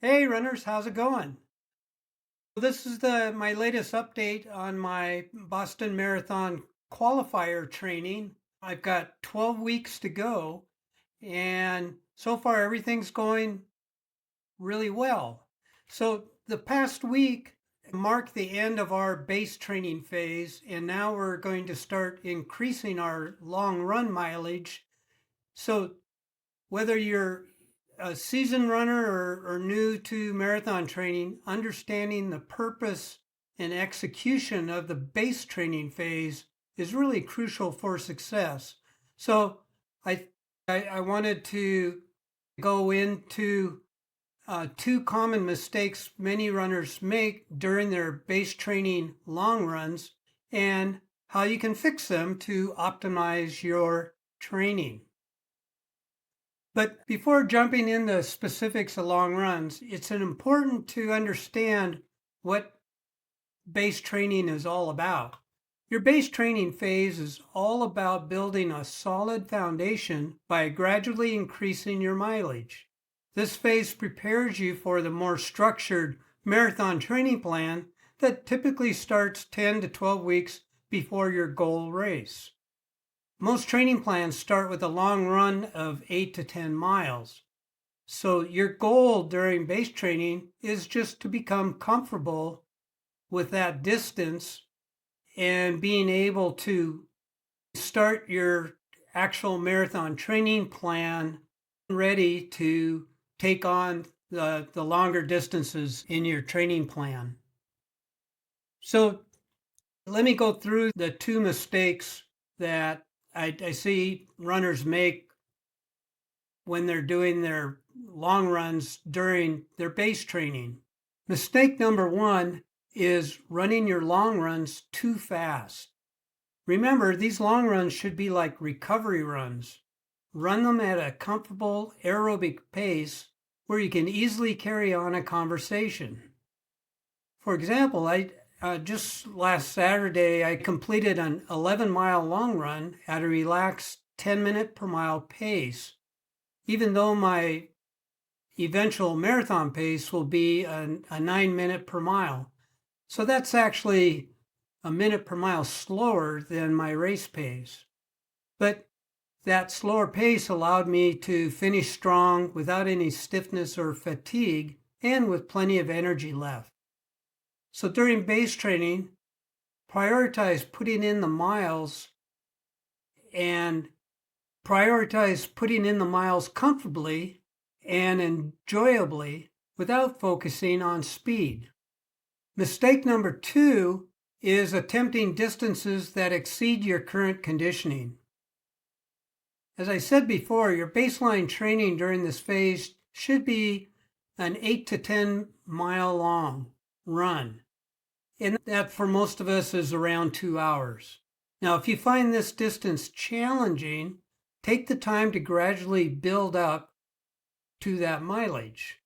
Hey runners, how's it going? This is the my latest update on my Boston Marathon Qualifier training. I've got 12 weeks to go, and so far everything's going really well. So the past week marked the end of our base training phase, and now we're going to start increasing our long run mileage. So whether you're a seasoned runner or new to marathon training, understanding the purpose and execution of the base training phase is really crucial for success. So I I wanted to go into two common mistakes many runners make during their base training long runs and how you can fix them to optimize your training. But before jumping into specifics of long runs, it's important to understand what base training is all about. Your base training phase is all about building a solid foundation by gradually increasing your mileage. This phase prepares you for the more structured marathon training plan that typically starts 10 to 12 weeks before your goal race. Most training plans start with a long run of 8 to 10 miles. So your goal during base training is just to become comfortable with that distance and being able to start your actual marathon training plan ready to take on the longer distances in your training plan. So let me go through the two mistakes that I see runners make when they're doing their long runs during their base training. Mistake number one is running your long runs too fast. Remember, these long runs should be like recovery runs. Run them at a comfortable aerobic pace where you can easily carry on a conversation. For example, just last Saturday, I completed an 11-mile long run at a relaxed 10-minute per mile pace, even though my eventual marathon pace will be a 9-minute per mile. So that's actually a minute per mile slower than my race pace. But that slower pace allowed me to finish strong without any stiffness or fatigue and with plenty of energy left. So during base training, prioritize putting in the miles and prioritize putting in the miles comfortably and enjoyably without focusing on speed. Mistake number two is attempting distances that exceed your current conditioning. As I said before, your baseline training during this phase should be an 8 to 10 mile long run. And that for most of us is around 2 hours. Now, if you find this distance challenging, take the time to gradually build up to that mileage.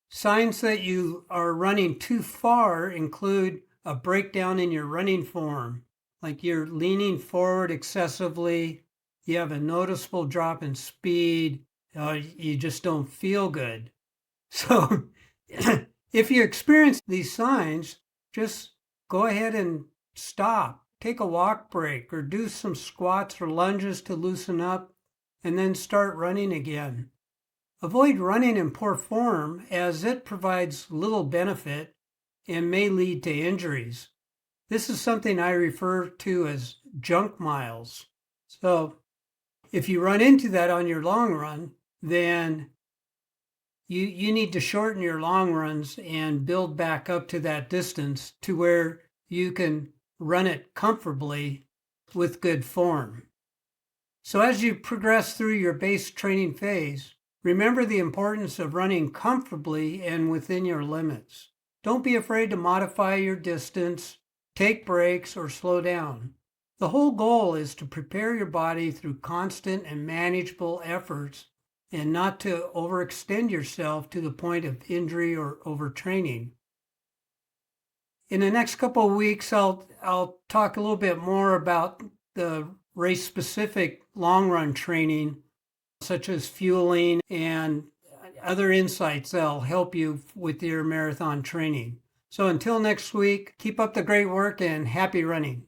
Signs that you are running too far include a breakdown in your running form, like you're leaning forward excessively, you have a noticeable drop in speed, you just don't feel good. So if you experience these signs, just go ahead and stop, take a walk break, or do some squats or lunges to loosen up, and then start running again. Avoid running in poor form as it provides little benefit and may lead to injuries. This is something I refer to as junk miles. So if you run into that on your long run, then you need to shorten your long runs and build back up to that distance to where you can run it comfortably with good form. So as you progress through your base training phase, remember the importance of running comfortably and within your limits. Don't be afraid to modify your distance, take breaks, or slow down. The whole goal is to prepare your body through constant and manageable efforts and not to overextend yourself to the point of injury or overtraining. In the next couple of weeks, I'll talk a little bit more about the race-specific long-run training, such as fueling and other insights that'll help you with your marathon training. So until next week, keep up the great work and happy running.